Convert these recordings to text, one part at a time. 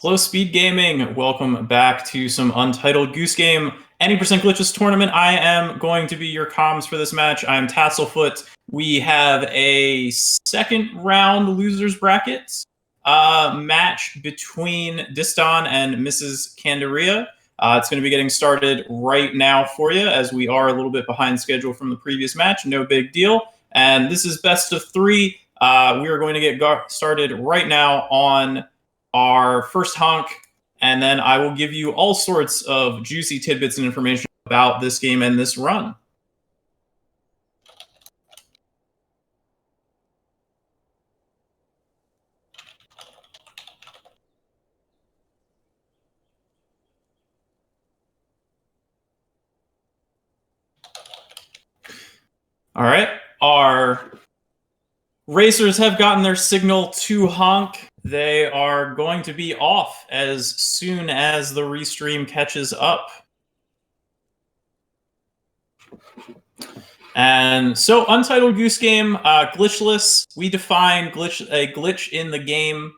Hello, Speed Gaming. Welcome back to some Untitled Goose Game. Any percent glitchless tournament. I am going to be your comms for this match. I am Tasselfoot. We have a second round losers bracket match between Disdonn and MrsCandyria. It's going to be getting started right now for you, as we are a little bit behind schedule from the previous match. No big deal. And this is best of three. We are going to get started right now on our first honk, and then I will give you all sorts of juicy tidbits and information about this game and this run. All right, our racers have gotten their signal to honk. They are going to be off as soon as the restream catches up. And so, Untitled Goose Game, glitchless. We define a glitch in the game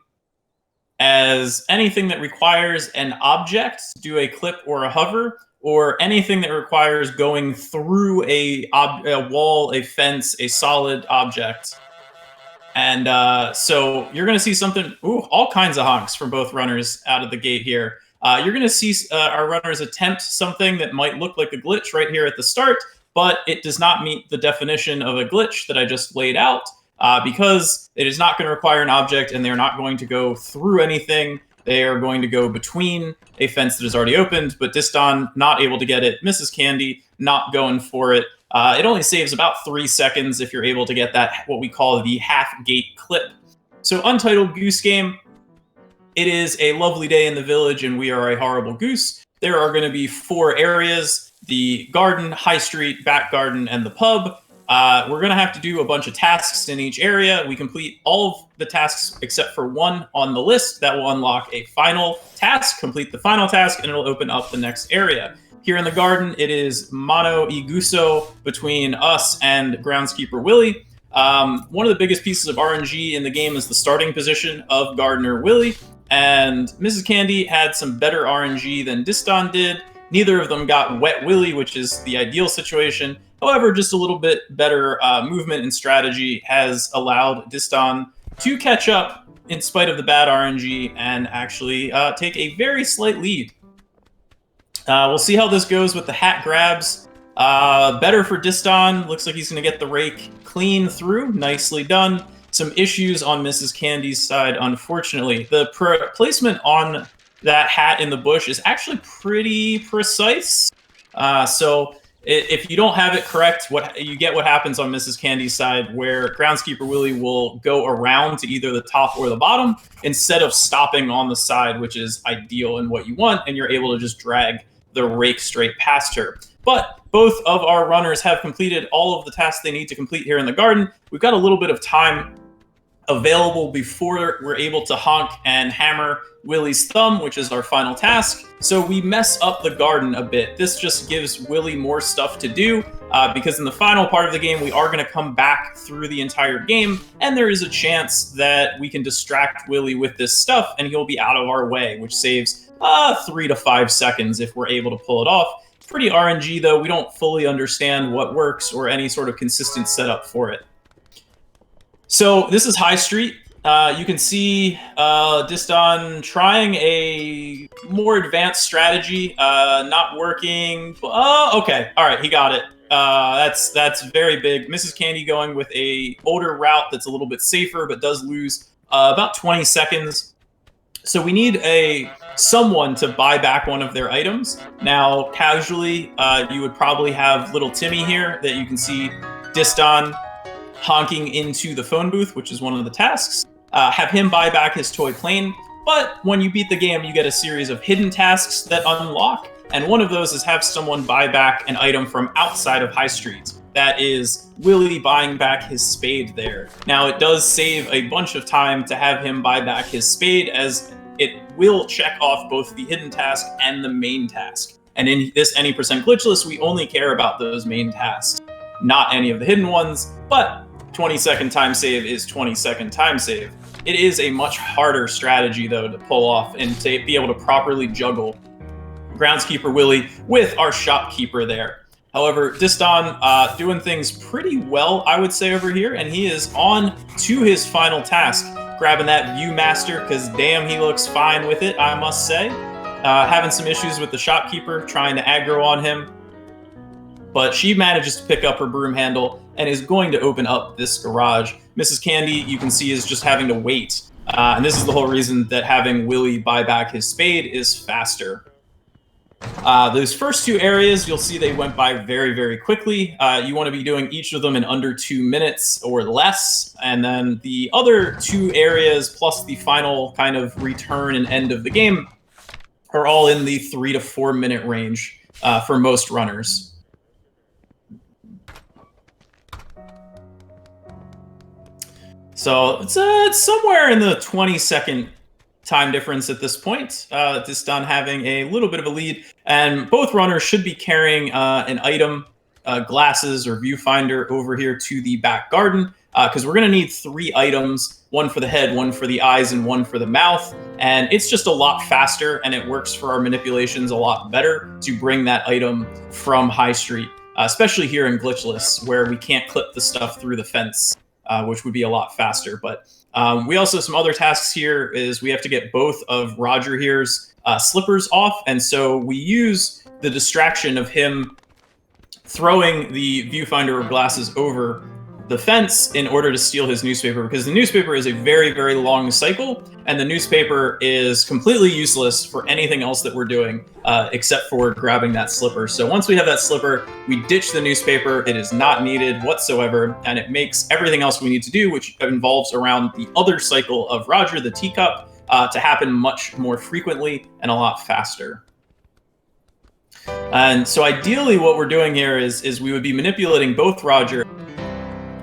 as anything that requires an object to do a clip or a hover, or anything that requires going through a wall, a fence, a solid object. And so you're going to see something, all kinds of honks from both runners out of the gate here. You're going to see our runners attempt something that might look like a glitch right here at the start, but it does not meet the definition of a glitch that I just laid out, because it is not going to require an object, and they're not going to go through anything. They are going to go between a fence that is already opened, but Disdonn not able to get it. MrsCandy not going for it. It only saves about 3 seconds if you're able to get that, what we call the half-gate clip. So Untitled Goose Game, it is a lovely day in the village, and we are a horrible goose. There are going to be 4 areas: the garden, high street, back garden, and the pub. We're going to have to do a bunch of tasks in each area. We complete all of the tasks except for one on the list. That will unlock a final task. Complete the final task, and it'll open up the next area. Here in the garden, it is mano y guso between us and groundskeeper Willie. One of the biggest pieces of RNG in the game is the starting position of gardener Willie, and MrsCandy had some better RNG than Disdonn did. Neither of them got wet Willie, which is the ideal situation. However, just a little bit better movement and strategy has allowed Disdonn to catch up in spite of the bad RNG and actually take a very slight lead. We'll see how this goes with the hat grabs. Better for Disdonn. Looks like he's going to get the rake clean through. Nicely done. Some issues on MrsCandy's side, unfortunately. The placement on that hat in the bush is actually pretty precise. So if you don't have it correct, what happens on MrsCandy's side, where groundskeeper Willie will go around to either the top or the bottom instead of stopping on the side, which is ideal and what you want, and you're able to just drag the rake straight past her. But both of our runners have completed all of the tasks they need to complete here in the garden. We've got a little bit of time available before we're able to honk and hammer Willie's thumb, which is our final task. So we mess up the garden a bit. This just gives Willie more stuff to do, because in the final part of the game, we are going to come back through the entire game, and there is a chance that we can distract Willie with this stuff, and he'll be out of our way, which saves 3 to 5 seconds if we're able to pull it off. Pretty RNG, though. We don't fully understand what works or any sort of consistent setup for it. So this is High Street. You can see Disdonn trying a more advanced strategy, not working. Okay, all right, he got it. That's very big. MrsCandy going with a older route that's a little bit safer, but does lose about 20 seconds. So we need someone to buy back one of their items. Now, casually, you would probably have little Timmy here that you can see Disdonn honking into the phone booth, which is one of the tasks. Have him buy back his toy plane. But when you beat the game, you get a series of hidden tasks that unlock. And one of those is have someone buy back an item from outside of High Street. That is Willie buying back his spade there. Now, it does save a bunch of time to have him buy back his spade, as it will check off both the hidden task and the main task. And in this any percent glitchless, we only care about those main tasks, not any of the hidden ones. But 20-second time save is 20-second time save. It is a much harder strategy, though, to pull off and to be able to properly juggle Groundskeeper Willie with our shopkeeper there. However, Disdonn doing things pretty well, I would say, over here, and he is on to his final task, grabbing that Viewmaster, because damn, he looks fine with it, I must say. Having some issues with the shopkeeper, trying to aggro on him, but she manages to pick up her broom handle and is going to open up this garage. Mrs. Candy, you can see, is just having to wait. And this is the whole reason that having Willie buy back his spade is faster. Those first two areas, you'll see they went by very, very quickly. You want to be doing each of them in under 2 minutes or less. And then the other two areas, plus the final kind of return and end of the game, are all in the 3 to 4 minute range for most runners. So it's somewhere in the 20-second time difference at this point. Disdonn having a little bit of a lead, and both runners should be carrying an item, glasses or viewfinder, over here to the back garden, because we're going to need 3 items, one for the head, one for the eyes, and one for the mouth. And it's just a lot faster, and it works for our manipulations a lot better to bring that item from High Street, especially here in Glitchless, where we can't clip the stuff through the fence, which would be a lot faster. But we also, some other tasks here is we have to get both of Roger here's slippers off. And so we use the distraction of him throwing the viewfinder or glasses over the fence in order to steal his newspaper, because the newspaper is a very, very long cycle, and the newspaper is completely useless for anything else that we're doing except for grabbing that slipper. So once we have that slipper, we ditch the newspaper. It is not needed whatsoever, and it makes everything else we need to do, which involves around the other cycle of Roger, the teacup, to happen much more frequently and a lot faster. And so ideally what we're doing here is we would be manipulating both Roger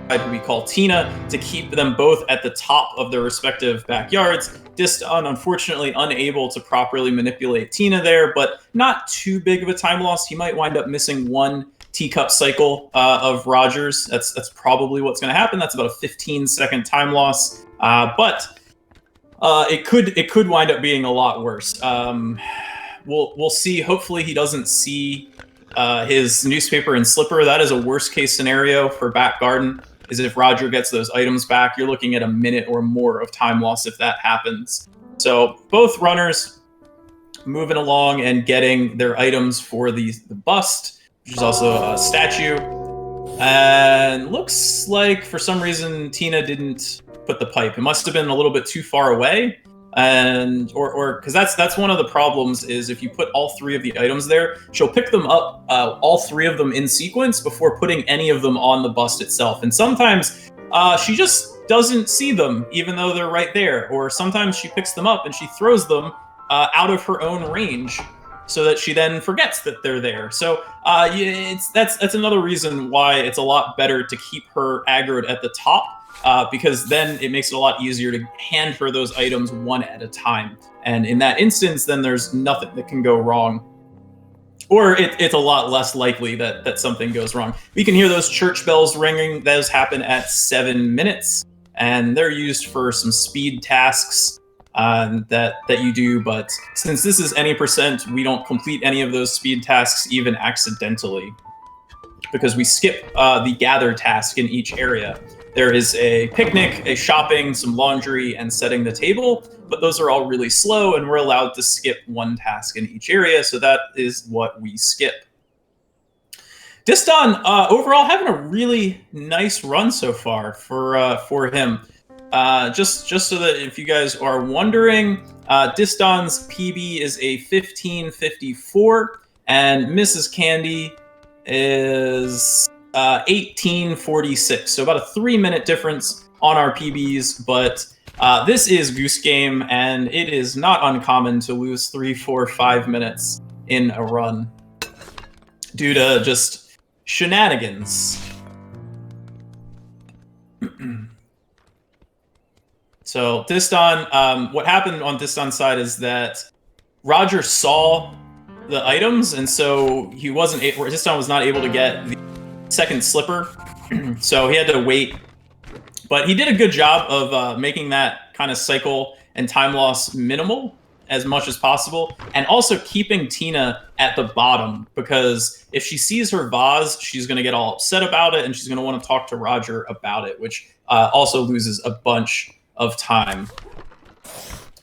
who we call Tina, to keep them both at the top of their respective backyards. Disdonn, unfortunately, unable to properly manipulate Tina there, but not too big of a time loss. He might wind up missing one teacup cycle of Roger's. That's probably what's going to happen. That's about a 15-second time loss, but it could wind up being a lot worse. We'll see. Hopefully, he doesn't see his newspaper and slipper. That is a worst-case scenario for back garden. Is if Roger gets those items back, you're looking at a minute or more of time loss if that happens. So both runners moving along and getting their items for the bust, which is also a statue. And looks like for some reason Tina didn't put the pipe. It must have been a little bit too far away. And or because that's one of the problems is if you put all 3 of the items there, she'll pick them up, all 3 of them in sequence before putting any of them on the bust itself. And sometimes she just doesn't see them even though they're right there, or sometimes she picks them up and she throws them out of her own range so that she then forgets that they're there. So that's another reason why it's a lot better to keep her aggroed at the top. Because then it makes it a lot easier to hand her those items one at a time. And in that instance, then there's nothing that can go wrong. Or it's a lot less likely that something goes wrong. We can hear those church bells ringing. Those happen at 7 minutes. And they're used for some speed tasks that you do. But since this is any percent, we don't complete any of those speed tasks even accidentally, because we skip the gather task in each area. There is a picnic, a shopping, some laundry, and setting the table, but those are all really slow, and we're allowed to skip one task in each area, so that is what we skip. Disdonn, overall, having a really nice run so far for him. Just so that if you guys are wondering, Disdonn's PB is a 15:54, and Mrs. Candy is 18:46, so about a 3-minute difference on our PBs, but this is Goose Game, and it is not uncommon to lose 3, 4, 5 minutes in a run due to just shenanigans. So Disdonn, what happened on Disdonn's side is that Roger saw the items, and so Disdonn was not able to get the second slipper, so he had to wait But he did a good job of making that kind of cycle and time loss minimal as much as possible, and also keeping Tina at the bottom, because if she sees her vase, she's going to get all upset about it, and she's going to want to talk to Roger about it, which also loses a bunch of time.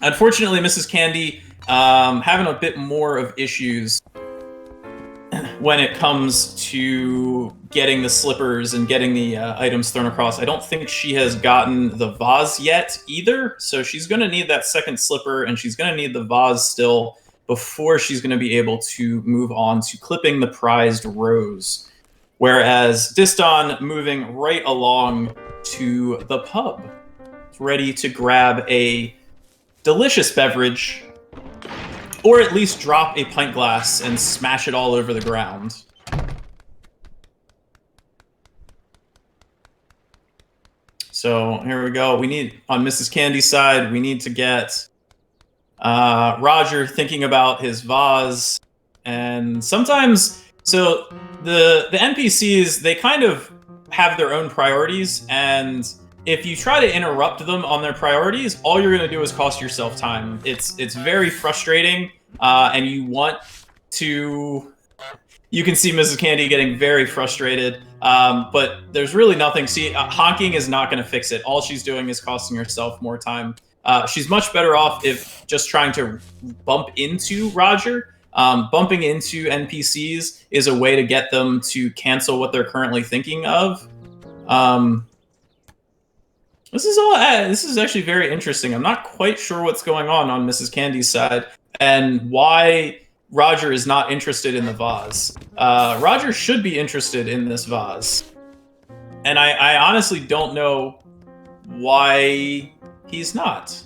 Unfortunately, Mrs. Candy having a bit more of issues when it comes to getting the slippers and getting the items thrown across. I don't think she has gotten the vase yet either, so she's going to need that second slipper, and she's going to need the vase still before she's going to be able to move on to clipping the prized rose. Whereas Disdonn moving right along to the pub, ready to grab a delicious beverage, or at least drop a pint glass and smash it all over the ground. So here we go. We need, on Mrs. Candy's side, we need to get Roger thinking about his vase. And sometimes, so the NPCs, they kind of have their own priorities, and if you try to interrupt them on their priorities, all you're going to do is cost yourself time. It's very frustrating, and you want to... You can see Mrs. Candy getting very frustrated, but there's really nothing. See, honking is not going to fix it. All she's doing is costing herself more time. She's much better off if just trying to bump into Roger. Bumping into NPCs is a way to get them to cancel what they're currently thinking of. This is actually very interesting. I'm not quite sure what's going on Mrs. Candy's side and why Roger is not interested in the vase. Roger should be interested in this vase. And I honestly don't know why he's not.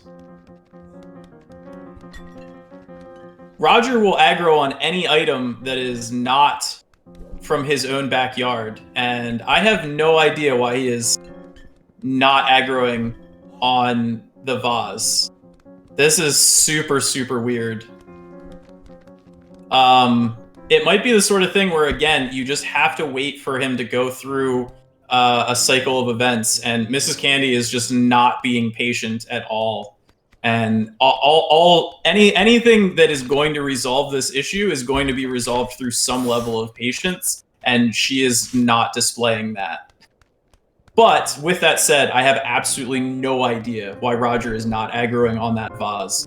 Roger will aggro on any item that is not from his own backyard, and I have no idea why he is not aggroing on the vase. This is super, super weird. It might be the sort of thing where, again, you just have to wait for him to go through a cycle of events, and Mrs. Candy is just not being patient at all. And anything that is going to resolve this issue is going to be resolved through some level of patience, and she is not displaying that. But with that said, I have absolutely no idea why Roger is not aggroing on that vase.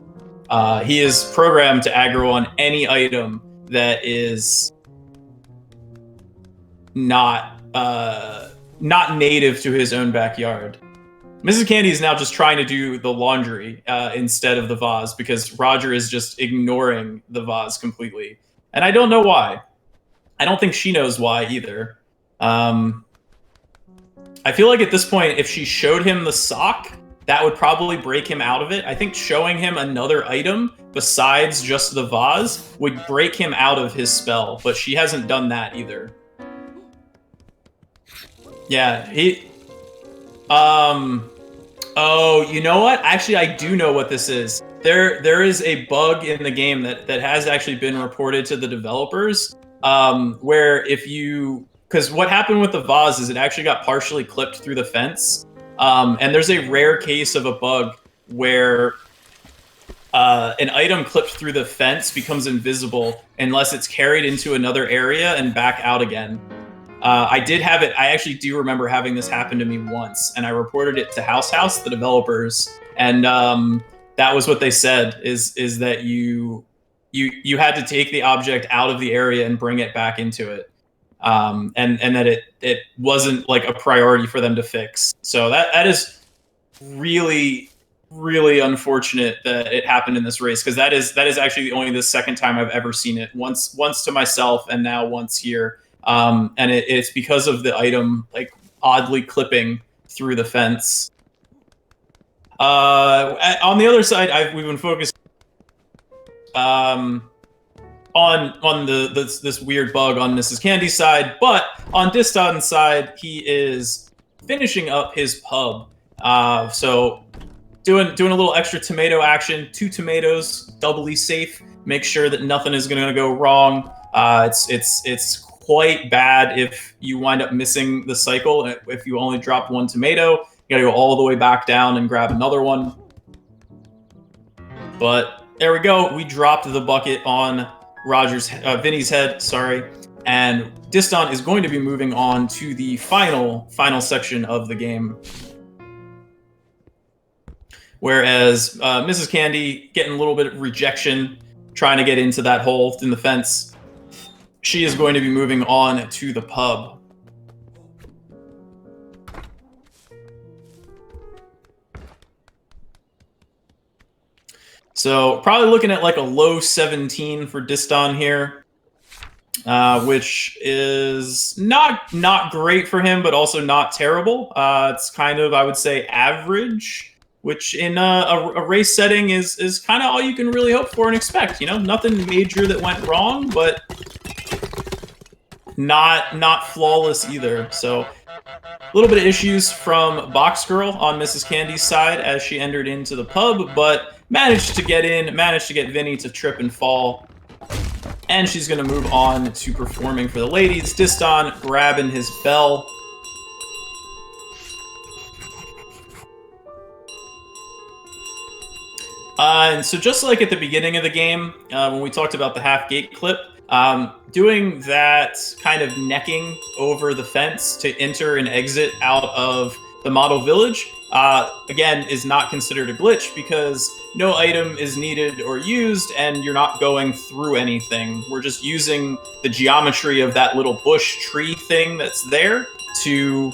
He is programmed to aggro on any item that is not native to his own backyard. Mrs. Candy is now just trying to do the laundry instead of the vase, because Roger is just ignoring the vase completely. And I don't know why. I don't think she knows why either. I feel like at this point, if she showed him the sock, that would probably break him out of it. I think showing him another item besides just the vase would break him out of his spell, but she hasn't done that either. Yeah, oh, you know what? Actually, I do know what this is. There is a bug in the game that has actually been reported to the developers, where if you... Because what happened with the vase is it actually got partially clipped through the fence. And there's a rare case of a bug where an item clipped through the fence becomes invisible unless it's carried into another area and back out again. I did have it. I actually do remember having this happen to me once, and I reported it to House, the developers, and that was what they said, is that you had to take the object out of the area and bring it back into it. And that it wasn't like a priority for them to fix. So that is really, really unfortunate that it happened in this race, because that is actually only the second time I've ever seen it. Once to myself, and now once here. And it's because of the item like oddly clipping through the fence. On the other side, we've been focused on this weird bug on Mrs. Candy's side, but on Disdonn's side, he is finishing up his pub. So doing a little extra tomato action, 2 tomatoes, doubly safe. Make sure that nothing is going to go wrong. It's quite bad if you wind up missing the cycle. If you only drop 1 tomato, You gotta go all the way back down and grab another one. But there we go. We dropped the bucket on Vinny's head, sorry. And Disdonn is going to be moving on to the final section of the game. Whereas Mrs. Candy getting a little bit of rejection, trying to get into that hole in the fence. She is going to be moving on to the pub. So probably looking at like a low 17 for Disdonn here, which is not great for him, but also not terrible. It's kind of, I would say, average, which in a race setting is kind of all you can really hope for and expect. You know, nothing major that went wrong, but not flawless either. So a little bit of issues from Box Girl on Mrs. Candy's side as she entered into the pub, but managed to get in, managed to get Vinny to trip and fall. And she's going to move on to performing for the ladies. Disdonn grabbing his bell. And so just like at the beginning of the game, when we talked about the half gate clip, doing that kind of necking over the fence to enter and exit out of the model village, again, is not considered a glitch because no item is needed or used and you're not going through anything. We're just using the geometry of that little bush tree thing that's there to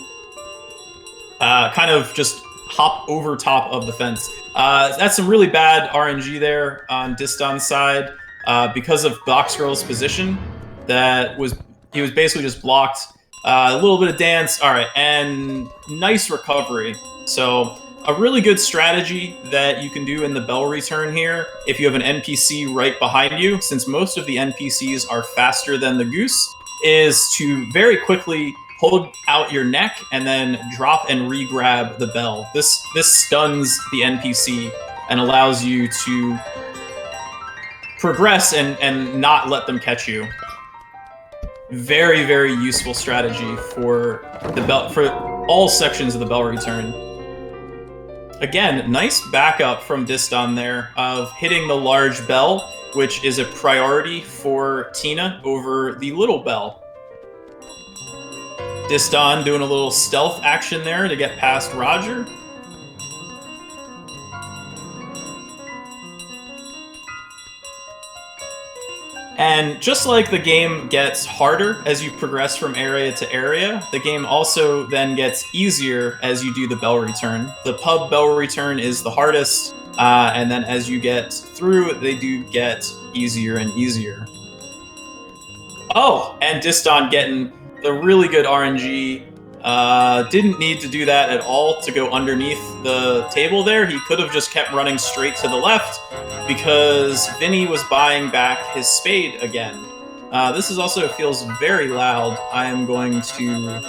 kind of just hop over top of the fence. That's some really bad RNG there on Disdonn's side because of Box Girl's position. He was basically just blocked. A little bit of dance, all right, and nice recovery. So a really good strategy that you can do in the bell return here if you have an NPC right behind you, since most of the NPCs are faster than the Goose, is to very quickly hold out your neck and then drop and re-grab the bell. This stuns the NPC and allows you to progress and not let them catch you. Very, very useful strategy for the bell, for all sections of the bell return. Again, nice backup from Disdonn there of hitting the large bell, which is a priority for Tina over the little bell. Disdonn doing a little stealth action there to get past Roger. And just like the game gets harder as you progress from area to area, the game also then gets easier as you do the bell return. The pub bell return is the hardest, and then as you get through, they do get easier and easier. Oh, and Disdonn getting the really good RNG. Didn't need to do that at all to go underneath the table there. He could have just kept running straight to the left because Vinny was buying back his spade again. This is also feels very loud. I am going to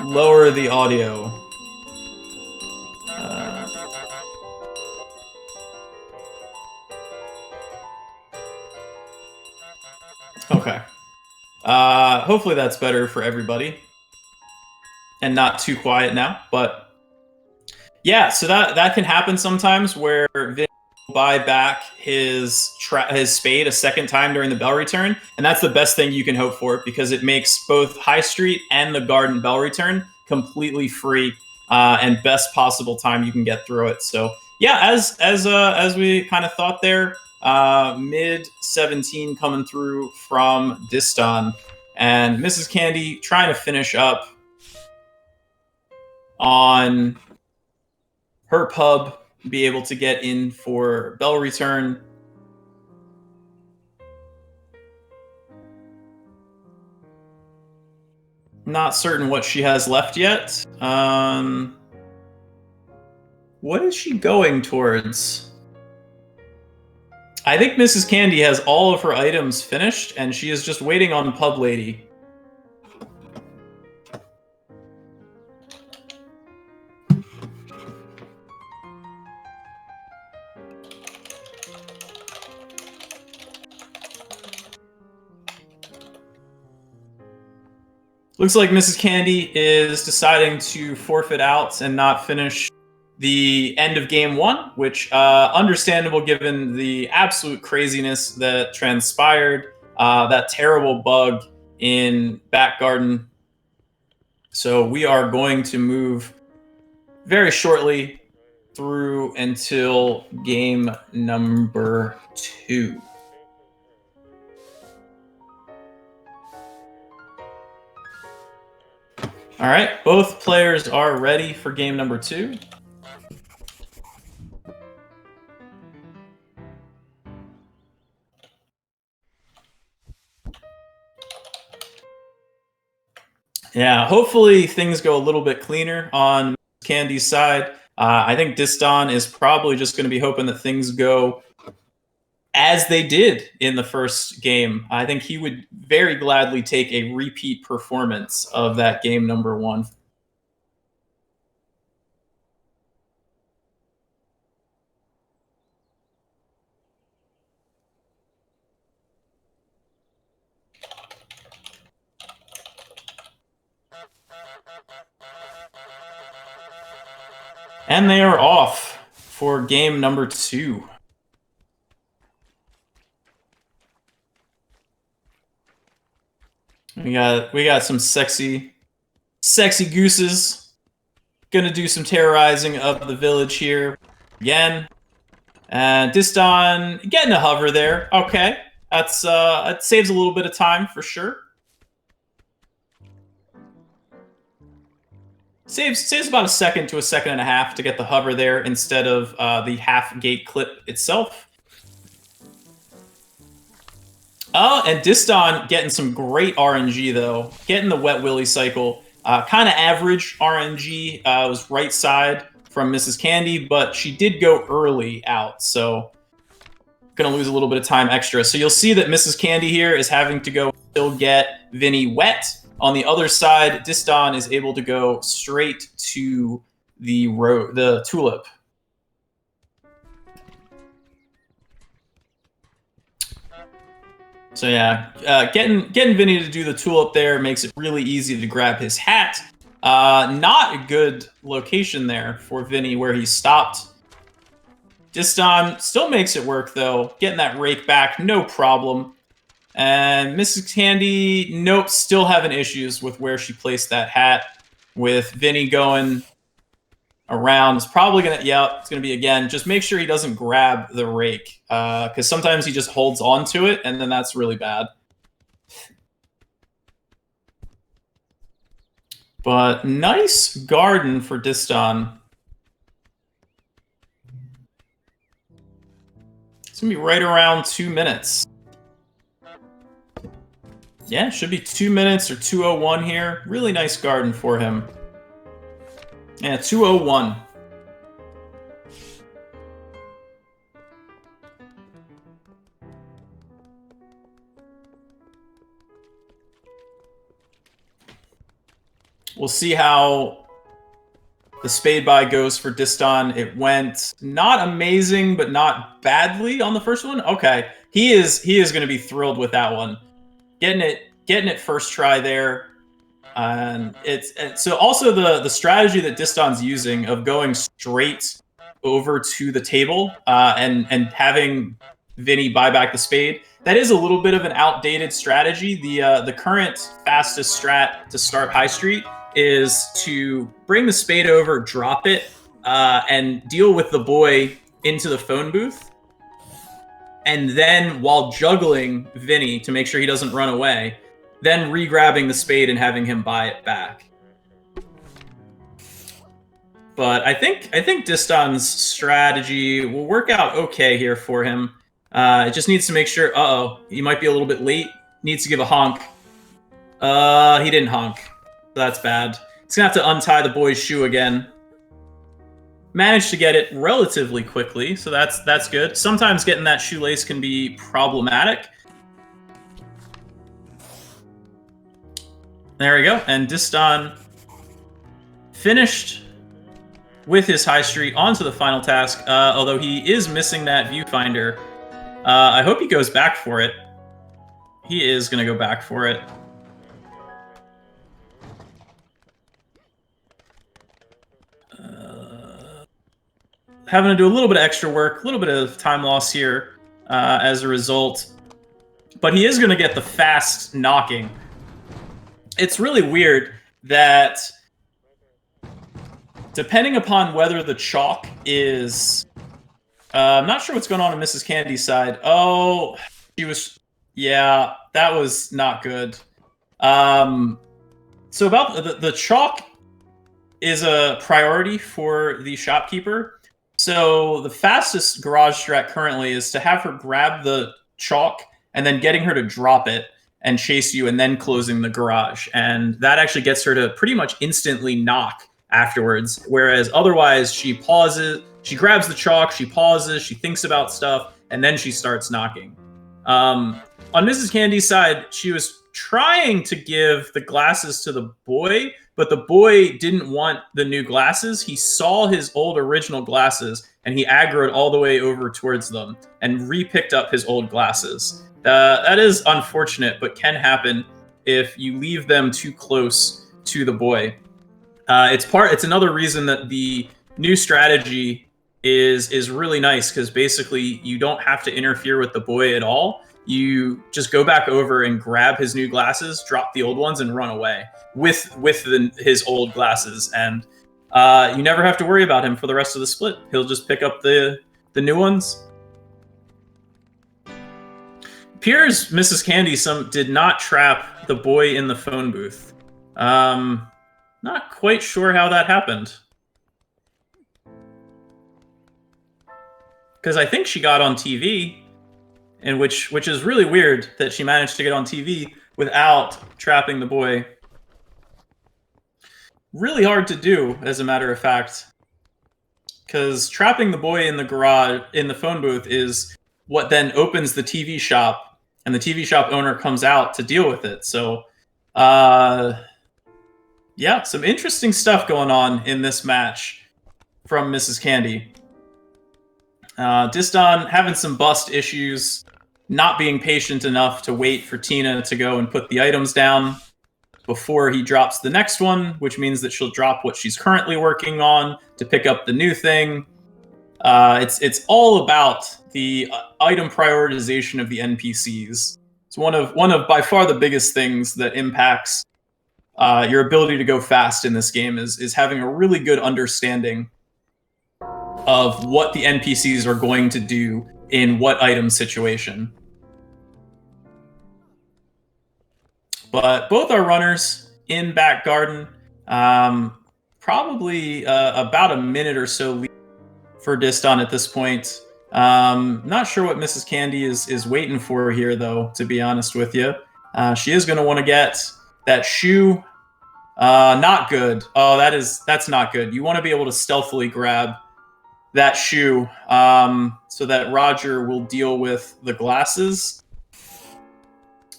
lower the audio. Okay. Hopefully that's better for everybody and not too quiet now, but yeah, so that can happen sometimes where Vin will buy back his spade a second time during the bell return, and that's the best thing you can hope for because it makes both High Street and the Garden bell return completely free and best possible time you can get through it. So yeah, as we kind of thought there, mid 17 coming through from Disdonn, and Mrs. Candy trying to finish up on her pub, be able to get in for bell return. Not certain what she has left yet. What is she going towards? I think Mrs. Candy has all of her items finished, and she is just waiting on Pub Lady. Looks like Mrs. Candy is deciding to forfeit out and not finish the end of game 1, which understandable given the absolute craziness that transpired, that terrible bug in back garden. So we are going to move very shortly through until game number 2. All right, both players are ready for game number 2. Yeah, hopefully things go a little bit cleaner on Candy's side. I think Disdonn is probably just going to be hoping that things go as they did in the first game. I think he would very gladly take a repeat performance of that game number 1. And they are off for game number 2. We got some sexy gooses. Gonna do some terrorizing of the village here again. And Disdonn getting a hover there. Okay, that's that saves a little bit of time for sure. Saves about a second to a second and a half to get the hover there instead of the half gate clip itself. Oh, and Disdonn getting some great RNG though. Getting the wet willy cycle. Kind of average RNG. Was right side from Mrs. Candy, but she did go early out, so gonna lose a little bit of time extra. So you'll see that Mrs. Candy here is having to go still get Vinny wet. On the other side, Disdonn is able to go straight to the tulip. So yeah, getting Vinny to do the tulip there makes it really easy to grab his hat. Not a good location there for Vinny where he stopped. Disdonn still makes it work though, getting that rake back, no problem. And Mrs. Candy, nope, still having issues with where she placed that hat. With Vinny going around, it's probably gonna, yeah, it's gonna be again. Just make sure he doesn't grab the rake, because sometimes he just holds on to it, and then that's really bad. But nice garden for Disdonn. It's gonna be right around 2 minutes. Yeah, should be 2 minutes or 2:01 here. Really nice garden for him. Yeah, 2:01. We'll see how the spade buy goes for Disdonn. It went not amazing, but not badly on the first one. Okay, he is going to be thrilled with that one. Getting it first try there. And so also the strategy that Disdonn's using of going straight over to the table and having Vinny buy back the spade, that is a little bit of an outdated strategy. The current fastest strat to start High Street is to bring the spade over, drop it, and deal with the boy into the phone booth. And then while juggling Vinny to make sure he doesn't run away, then re-grabbing the spade and having him buy it back. But I think Disdonn's strategy will work out okay here for him. It just needs to make sure, he might be a little bit late. Needs to give a honk. He didn't honk. That's bad. He's gonna have to untie the boy's shoe again. Managed to get it relatively quickly, so that's good. Sometimes getting that shoelace can be problematic. There we go, and Disdonn finished with his High Street onto the final task, although he is missing that viewfinder. I hope he goes back for it. He is going to go back for it. having to do a little bit of extra work, a little bit of time loss here as a result. But he is going to get the fast knocking. It's really weird that depending upon whether the chalk is... I'm not sure what's going on Mrs. Candy's side. Oh, she was... Yeah, that was not good. So about the chalk is a priority for the shopkeeper. So the fastest garage strat currently is to have her grab the chalk and then getting her to drop it and chase you and then closing the garage. And that actually gets her to pretty much instantly knock afterwards. Whereas otherwise she pauses, she grabs the chalk, she pauses, she thinks about stuff, and then she starts knocking. On Mrs. Candy's side, she was trying to give the glasses to the boy, but the boy didn't want the new glasses. He saw his old original glasses and he aggroed all the way over towards them and re-picked up his old glasses. That is unfortunate, but can happen if you leave them too close to the boy. It's another reason that the new strategy is really nice, because basically you don't have to interfere with the boy at all. You just go back over and grab his new glasses, drop the old ones, and run away with his old glasses. And you never have to worry about him for the rest of the split. He'll just pick up the new ones. Appears Mrs. Candy did not trap the boy in the phone booth. Not quite sure how that happened. Because I think she got on TV. And which is really weird that she managed to get on TV without trapping the boy. Really hard to do, as a matter of fact. Because trapping the boy in the garage, in the phone booth, is what then opens the TV shop, and the TV shop owner comes out to deal with it. So, yeah, some interesting stuff going on in this match from Mrs. Candy. Disdonn having some bust issues, not being patient enough to wait for Tina to go and put the items down before he drops the next one, which means that she'll drop what she's currently working on to pick up the new thing. It's all about the item prioritization of the NPCs. It's one of by far the biggest things that impacts your ability to go fast in this game is having a really good understanding of what the NPCs are going to do in what item situation. But both are runners in back garden. Probably about a minute or so lead for Disdonn at this point. Not sure what Mrs. Candy is waiting for here, though, to be honest with you. She is going to want to get that shoe. Not good. Oh, that's not good. You want to be able to stealthily grab that shoe so that Roger will deal with the glasses.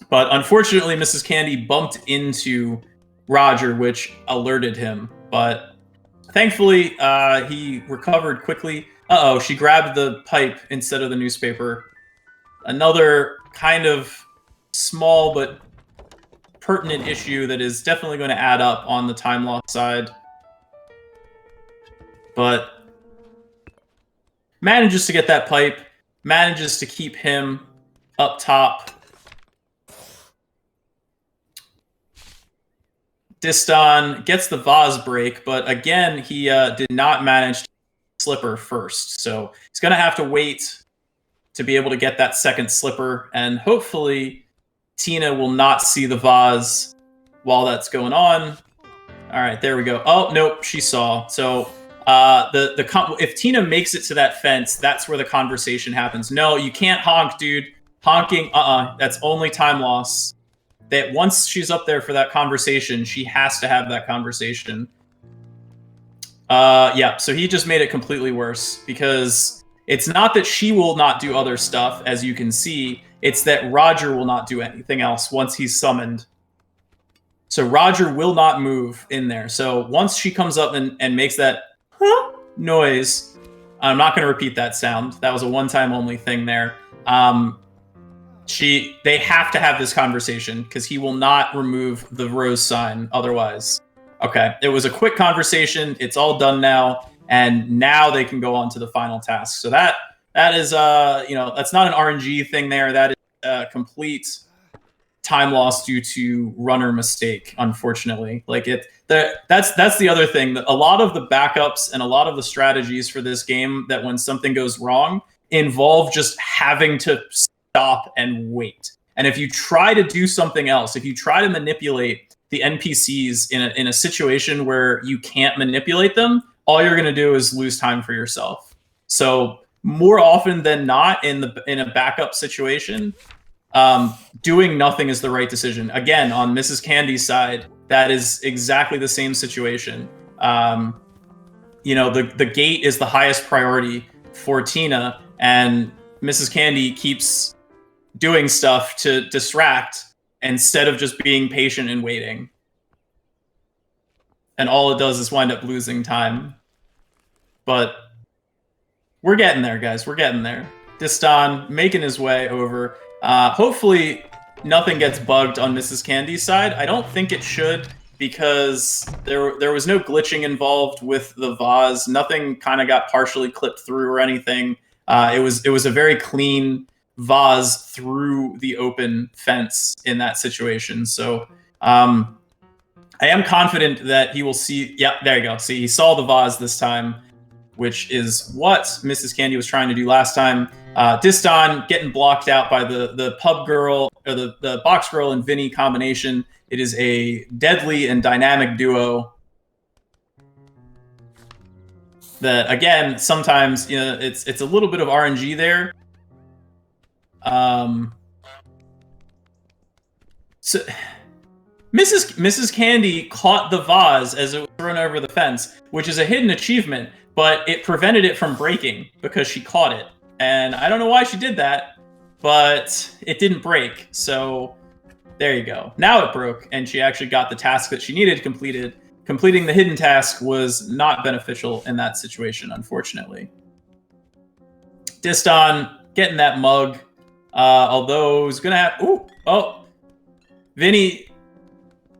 But unfortunately, Mrs. Candy bumped into Roger, which alerted him. But thankfully, he recovered quickly. Uh-oh, she grabbed the pipe instead of the newspaper. Another kind of small but pertinent issue that is definitely going to add up on the time loss side. But manages to get that pipe, manages to keep him up top. Disdonn gets the vase break, but again, he did not manage to slipper first. So he's going to have to wait to be able to get that second slipper, and hopefully Tina will not see the vase while that's going on. All right, there we go. Oh, nope, she saw. So if Tina makes it to that fence, that's where the conversation happens. No, you can't honk, dude. Honking, that's only time loss. That once she's up there for that conversation, she has to have that conversation. Yeah, so he just made it completely worse, because it's not that she will not do other stuff, as you can see. It's that Roger will not do anything else once he's summoned. So Roger will not move in there. So once she comes up and makes that noise, I'm not going to repeat that sound. That was a one-time only thing there. They have to have this conversation, because he will not remove the rose sign otherwise. Okay, it was a quick conversation. It's all done now. and now they can go on to the final task. So that is that's not an RNG thing there. That is a complete time loss due to runner mistake, unfortunately. That's the other thing, that a lot of the backups and a lot of the strategies for this game, that when something goes wrong, involve just having to stop and wait. And if you try to do something else, if you try to manipulate the NPCs in a situation where you can't manipulate them, all you're going to do is lose time for yourself. So more often than not, in a backup situation, doing nothing is the right decision. Again, on Mrs. Candy's side, that is exactly the same situation. The gate is the highest priority for Tina, and Mrs. Candy keeps doing stuff to distract instead of just being patient and waiting. And all it does is wind up losing time. But we're getting there, guys. We're getting there. Disdonn making his way over. Hopefully nothing gets bugged on Mrs. Candy's side. I don't think it should, because there was no glitching involved with the vase. Nothing kind of got partially clipped through or anything. It was a very clean vase through the open fence in that situation. So I am confident that he will see. Yeah, there you go. See, he saw the vase this time, which is what Mrs. Candy was trying to do last time. Disdonn getting blocked out by the pub girl, or the box girl and Vinny combination. It is a deadly and dynamic duo that, again, sometimes it's a little bit of RNG there. So Mrs. Candy caught the vase as it was thrown over the fence, which is a hidden achievement, but it prevented it from breaking because she caught it. And I don't know why she did that, but it didn't break. So there you go. Now it broke, and she actually got the task that she needed completed. Completing the hidden task was not beneficial in that situation, unfortunately. Disdonn getting that mug, although he's gonna have...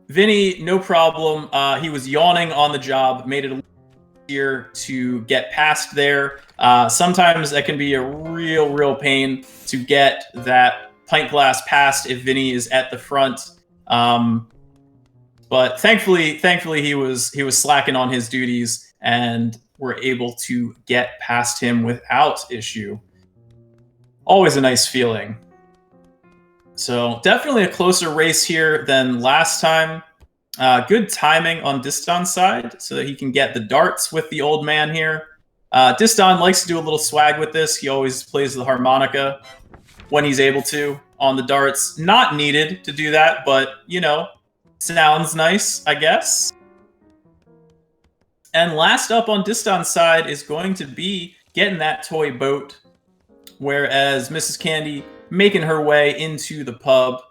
Vinny, no problem. He was yawning on the job, made it a little easier to get past there. Sometimes that can be a real pain to get that pint glass past if Vinny is at the front. But thankfully he was slacking on his duties, and we're able to get past him without issue. Always a nice feeling. So definitely a closer race here than last time. Good timing on Disdonn's side so that he can get the darts with the old man here. Disdonn likes to do a little swag with this. He always plays the harmonica when he's able to on the darts. Not needed to do that, but, sounds nice, I guess. And last up on Disdonn's side is going to be getting that toy boat, whereas Mrs. Candy making her way into the pub.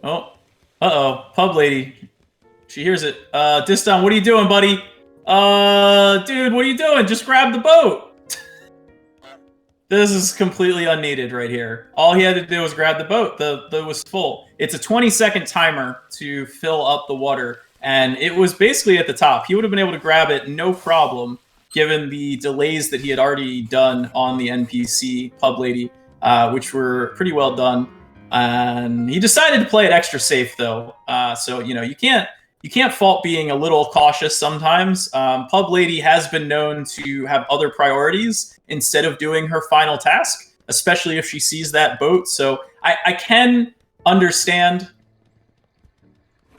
Oh, pub lady. She hears it. Disdonn, what are you doing, buddy? Dude, what are you doing? Just grab the boat. This is completely unneeded right here. All he had to do was grab the boat. The boat was full. It's a 20-second timer to fill up the water, and it was basically at the top. He would have been able to grab it no problem, given the delays that he had already done on the NPC pub lady, which were pretty well done. And he decided to play it extra safe, though. So you can't fault being a little cautious sometimes. Pub lady has been known to have other priorities instead of doing her final task, especially if she sees that boat. So I can understand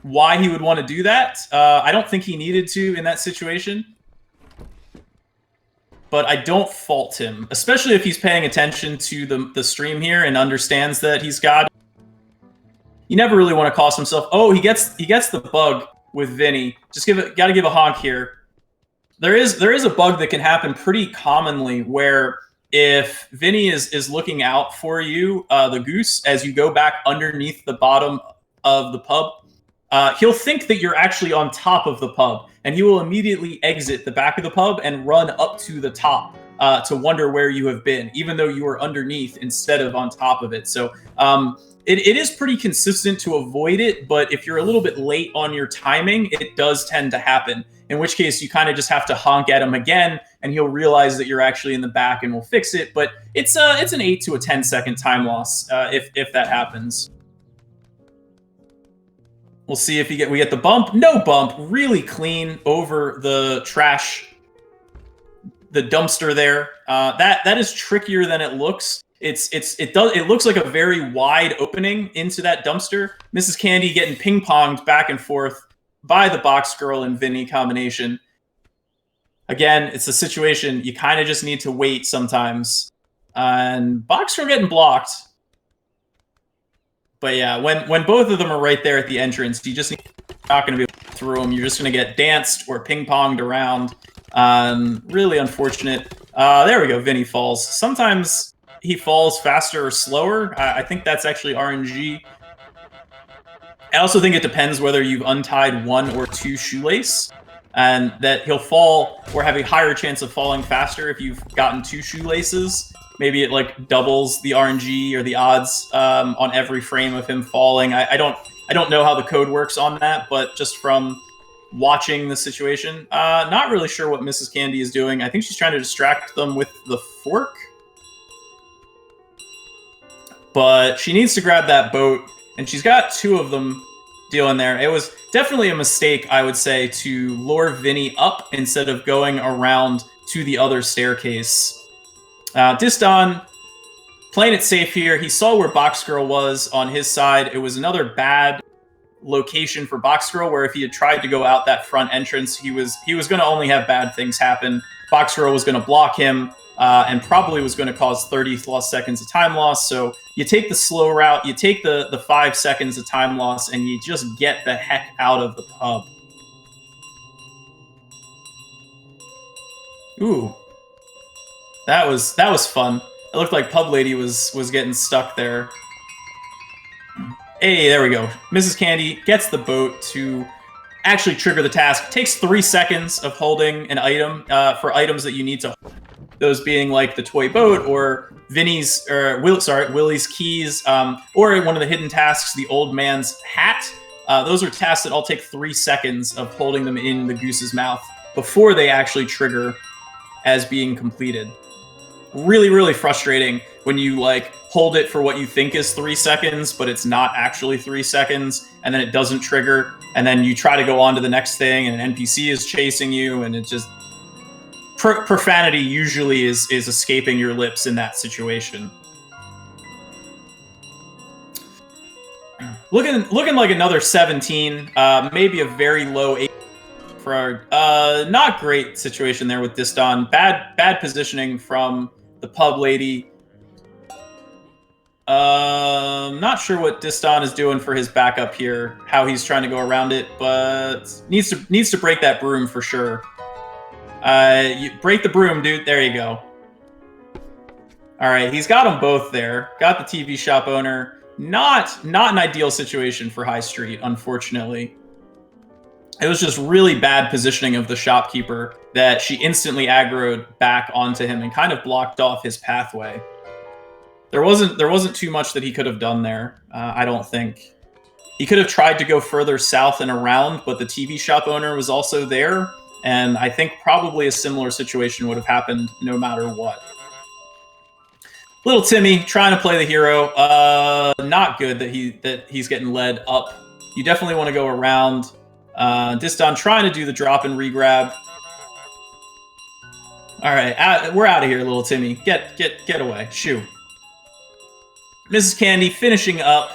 why he would want to do that. I don't think he needed to in that situation. But I don't fault him, especially if he's paying attention to the stream here and understands that he's got... You never really want to cost himself. Oh, he gets the bug with Vinny. Just gotta give a honk here. There is a bug that can happen pretty commonly where if Vinny is looking out for you, the Goose, as you go back underneath the bottom of the pub, he'll think that you're actually on top of the pub, and he will immediately exit the back of the pub and run up to the top to wonder where you have been, even though you are underneath instead of on top of it. So it is pretty consistent to avoid it, but if you're a little bit late on your timing, it does tend to happen. In which case, you kind of just have to honk at him again, and he'll realize that you're actually in the back and will fix it. But it's an 8 to a 10-second time loss if that happens. We'll see if we get the bump. No bump. Really clean over the trash, the dumpster there. That is trickier than it looks. It looks like a very wide opening into that dumpster. Mrs. Candy getting ping-ponged back and forth by the Box Girl and Vinny combination. Again, it's a situation you kind of just need to wait sometimes. And Box Girl getting blocked. But yeah, when both of them are right there at the entrance, you just not going to be able to through them. You're just going to get danced or ping-ponged around. Really unfortunate. There we go. Vinny falls. Sometimes he falls faster or slower. I think that's actually RNG. I also think it depends whether you've untied 1 or 2 shoelace, and that he'll fall or have a higher chance of falling faster if you've gotten 2 shoelaces. Maybe it like doubles the RNG or the odds on every frame of him falling. I don't know how the code works on that, but just from watching the situation, not really sure what Mrs. Candy is doing. I think she's trying to distract them with the fork, but she needs to grab that boat, and she's got 2 of them dealing there. It was definitely a mistake, I would say, to lure Vinny up instead of going around to the other staircase. Disdonn playing it safe here. He saw where Box Girl was on his side. It was another bad location for Box Girl, where if he had tried to go out that front entrance, he was going to only have bad things happen. Box Girl was going to block him and probably was going to cause 30+ seconds of time loss. So you take the slow route, you take the 5 seconds of time loss, and you just get the heck out of the pub. Ooh. That was fun. It looked like Pub Lady was getting stuck there. Hey, there we go. Mrs. Candy gets the boat to actually trigger the task. Takes 3 seconds of holding an item for items that you need to hold. Those being like the toy boat or Willie's keys, or one of the hidden tasks, the old man's hat. Those are tasks that all take 3 seconds of holding them in the Goose's mouth before they actually trigger as being completed. Really, really frustrating when you like hold it for what you think is 3 seconds, but it's not actually 3 seconds, and then it doesn't trigger, and then you try to go on to the next thing, and an NPC is chasing you, and it just profanity usually is escaping your lips in that situation. Looking like another 17, maybe a very low 8 for our not great situation there with Disdonn. Bad positioning from the Pub Lady. Not sure what Disdonn is doing for his backup here, how he's trying to go around it, but needs to break that broom for sure. You break the broom, dude. There you go. All right, he's got them both there. Got the TV shop owner. Not an ideal situation for High Street, unfortunately. It was just really bad positioning of the shopkeeper that she instantly aggroed back onto him and kind of blocked off his pathway. There wasn't too much that he could have done there, I don't think. He could have tried to go further south and around, but the TV shop owner was also there, and I think probably a similar situation would have happened no matter what. Little Timmy trying to play the hero. Not good that he's getting led up. You definitely want to go around. Disdonn trying to do the drop and regrab. All right, we're out of here, little Timmy. Get away. Shoo. Mrs. Candy finishing up.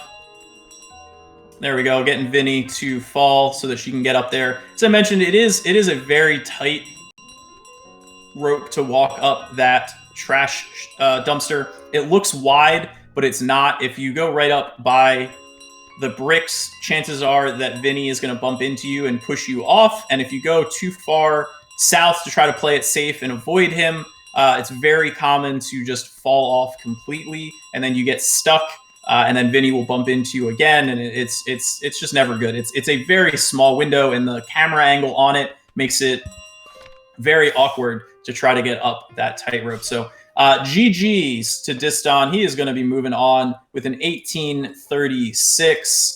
There we go, getting Vinny to fall so that she can get up there. As I mentioned, it is a very tight rope to walk up that trash dumpster. It looks wide, but it's not. If you go right up by the bricks, chances are that Vinny is going to bump into you and push you off. And if you go too far south to try to play it safe and avoid him, it's very common to just fall off completely, and then you get stuck, and then Vinny will bump into you again, and it's just never good. It's a very small window, and the camera angle on it makes it very awkward to try to get up that tightrope. So GG's to Disdonn. He is going to be moving on with an 1836.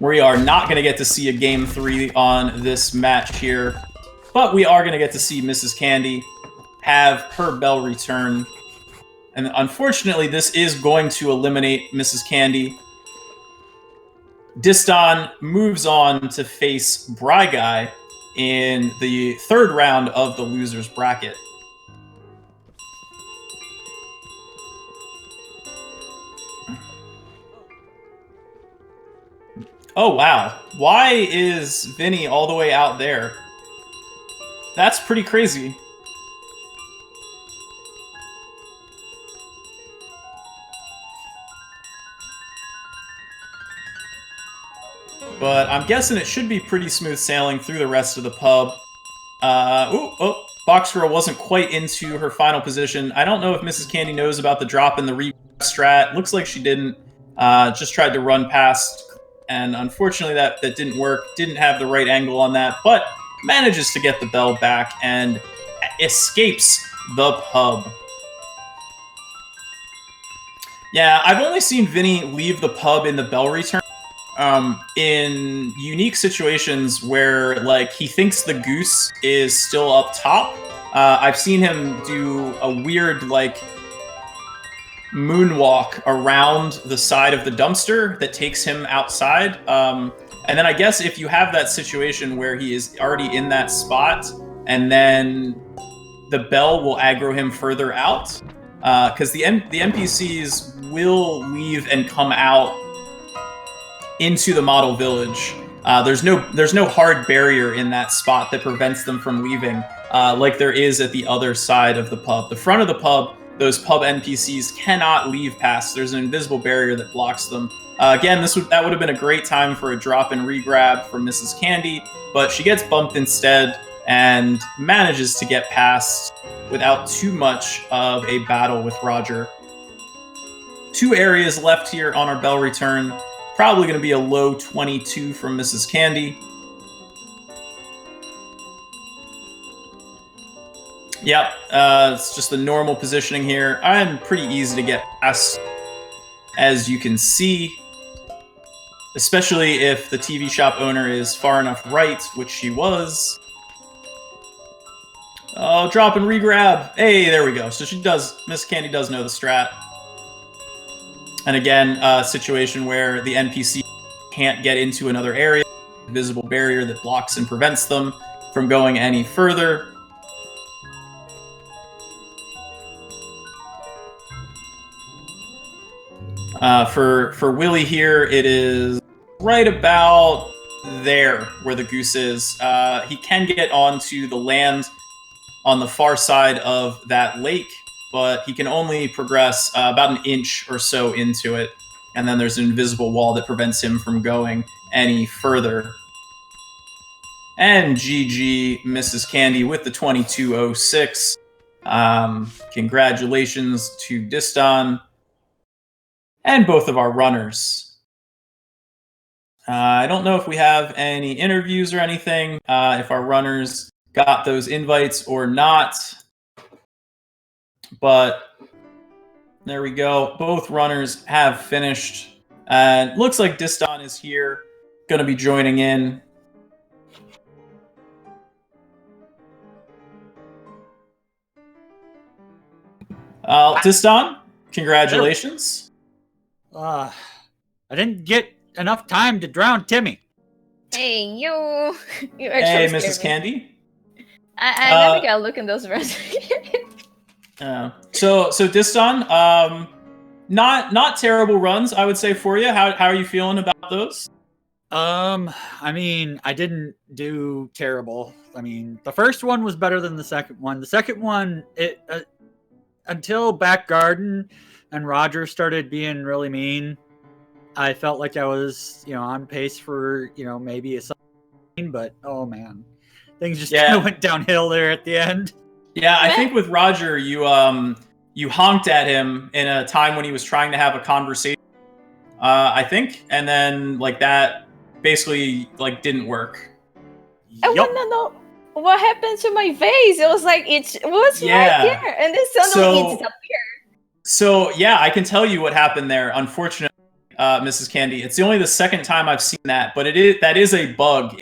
We are not going to get to see a game 3 on this match here, but we are going to get to see Mrs. Candy have her bell return. And unfortunately, this is going to eliminate Mrs. Candy. Disdonn moves on to face Bry Guy in the 3rd round of the loser's bracket. Oh, wow. Why is Vinny all the way out there? That's pretty crazy. But I'm guessing it should be pretty smooth sailing through the rest of the pub. Box Girl wasn't quite into her final position. I don't know if Mrs. Candy knows about the drop in the re-strat. Looks like she didn't. Just tried to run past, and unfortunately that didn't work. Didn't have the right angle on that, but manages to get the bell back and escapes the pub. Yeah, I've only seen Vinny leave the pub in the bell return in unique situations where, like, he thinks the Goose is still up top. I've seen him do a weird, like, moonwalk around the side of the dumpster that takes him outside. And then I guess if you have that situation where he is already in that spot and then the bell will aggro him further out, because the NPCs will leave and come out into the model village. There's no hard barrier in that spot that prevents them from leaving, like there is at the other side of the pub. The front of the pub, those pub NPCs cannot leave past. There's an invisible barrier that blocks them. Again, that would have been a great time for a drop and regrab from Mrs. Candy, but she gets bumped instead and manages to get past without too much of a battle with Roger. 2 areas left here on our bell return. Probably going to be a low 22 from Mrs. Candy. Yep, it's just the normal positioning here. I'm pretty easy to get past, as you can see, especially if the TV shop owner is far enough right, which she was. Oh, drop and regrab. Hey, there we go. So Miss Candy does know the strat. And again, a situation where the NPC can't get into another area, invisible barrier that blocks and prevents them from going any further. For Willie here, it is right about there where the Goose is. He can get onto the land on the far side of that lake, but he can only progress about an inch or so into it. And then there's an invisible wall that prevents him from going any further. And GG, Mrs. Candy with the 2206. Congratulations to Disdonn and both of our runners. I don't know if we have any interviews or anything, if our runners got those invites or not. But there we go. Both runners have finished. Looks like Disdonn is here, going to be joining in. Disdonn, congratulations. I didn't get enough time to drown Timmy. Hey, you. Hey, Mrs. Candy. I never got a look in those recipes. So Disdonn, not terrible runs, I would say, for you. How are you feeling about those? I mean, I didn't do terrible. I mean, the first one was better than the second one. The second one, until Back Garden and Roger started being really mean, I felt like I was, on pace for, maybe a something, but oh man, things just kind of went downhill there at the end. Yeah, I think with Roger, you honked at him in a time when he was trying to have a conversation, I think, and then like that basically like didn't work. I what happened to my vase? It was like it was right there, and then suddenly it disappeared. So yeah, I can tell you what happened there. Unfortunately, Mrs. Candy, it's only the second time I've seen that, but that is a bug.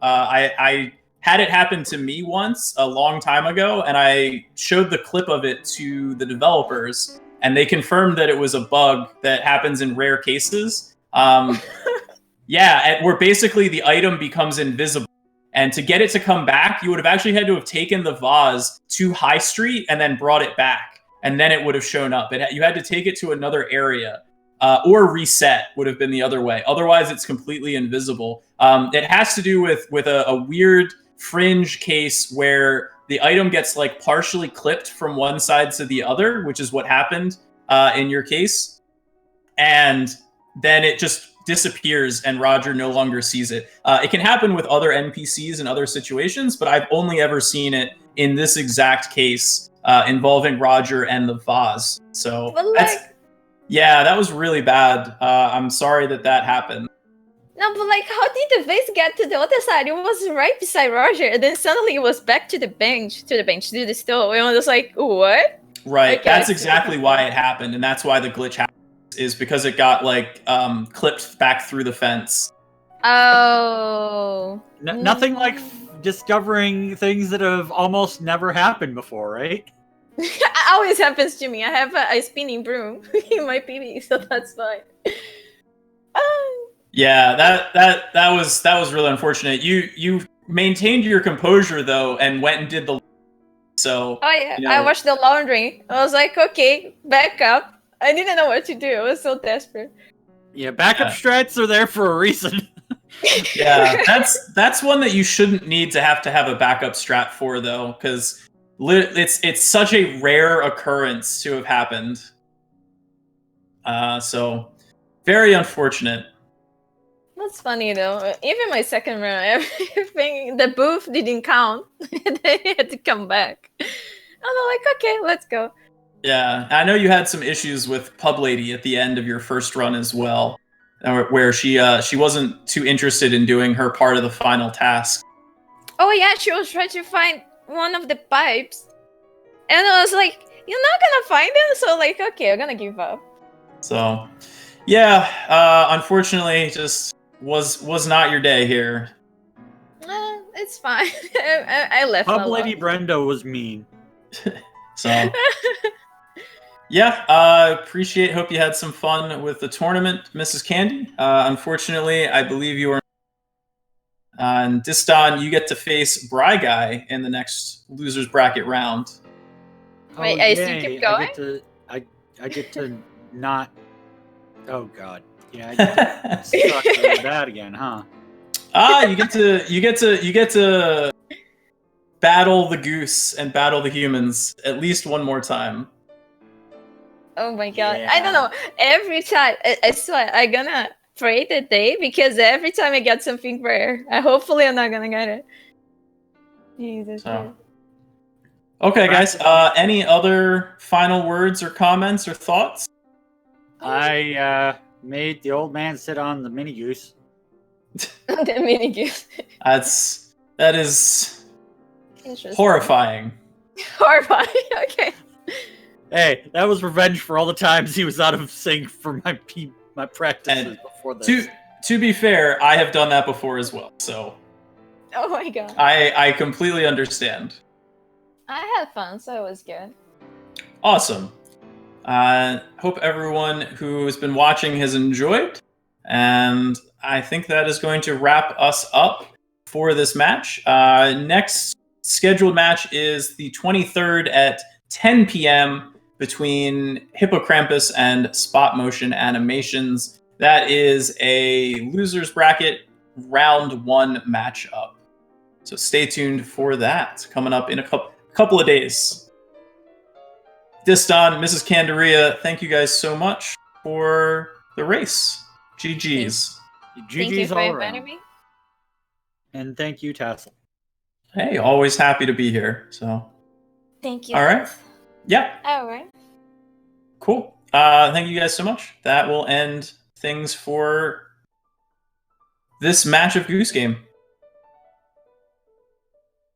I had it happen to me once a long time ago, and I showed the clip of it to the developers, and they confirmed that it was a bug that happens in rare cases. Yeah, where basically the item becomes invisible. And to get it to come back, you would have actually had to have taken the vase to High Street and then brought it back. And then it would have shown up. You had to take it to another area. Or reset would have been the other way. Otherwise, it's completely invisible. It has to do with a weird fringe case where the item gets like partially clipped from one side to the other, which is what happened in your case. And then it just disappears and Roger no longer sees it. It can happen with other NPCs in other situations, but I've only ever seen it in this exact case involving Roger and the vase. So yeah, that was really bad. I'm sorry that happened. No, but like, how did the vase get to the other side? It was right beside Roger, and then suddenly it was back to the bench, to the stove. And I was like, what? Right, okay. That's exactly why it happened, and that's why the glitch happened. Is because it got like clipped back through the fence. Oh. Nothing like discovering things that have almost never happened before, right? It always happens to me. I have a spinning broom in my PV, so that's fine. Yeah, that was really unfortunate. You maintained your composure though and went and did the. So. Oh yeah, I watched the laundry. I was like, okay, back up. I didn't know what to do. I was so desperate. Yeah, backup strats are there for a reason. Yeah, that's one that you shouldn't need to have a backup strat for, though, because it's such a rare occurrence to have happened. So very unfortunate. That's funny though. Even my second run, everything the booth didn't count. They had to come back. I'm like, okay, let's go. Yeah, I know you had some issues with Pub Lady at the end of your first run as well, where she wasn't too interested in doing her part of the final task. Oh yeah, she was trying to find one of the pipes, and I was like, "You're not gonna find it," so like, okay, I'm gonna give up. So, yeah, unfortunately, just was not your day here. It's fine. I left. Pub Lady Brenda was mean. So. Yeah, hope you had some fun with the tournament, Mrs. Candy. Unfortunately, I believe you are. And Disdonn, you get to face Bry Guy in the next losers bracket round. Wait, I still keep going. I get to not. Oh God, yeah, I get to suck with that again, huh? You get to battle the Goose and battle the humans at least one more time. Oh my God. Yeah. I don't know. Every time, I swear, I'm gonna pray the day because every time I get something rare, hopefully I'm not gonna get it. Jesus. So. Okay, guys. Any other final words or comments or thoughts? I made the old man sit on the mini goose. The mini goose. That is horrifying. Horrifying. Okay. Hey, that was revenge for all the times he was out of sync for my practices before this. To be fair, I have done that before as well, so. Oh my God. I completely understand. I had fun, so it was good. Awesome. Hope everyone who has been watching has enjoyed, and I think that is going to wrap us up for this match. Next scheduled match is the 23rd at 10 p.m. between Hippocampus and Spot Motion Animations. That is a losers bracket round 1 matchup. So stay tuned for that coming up in a couple of days. Disdonn, Mrs. Candyria, thank you guys so much for the race. GG's. Thank you for inviting me. And thank you, Tassel. Hey, always happy to be here. So. Thank you. All right. Yeah. All right. Cool. Thank you guys so much. That will end things for this match of Goose Game.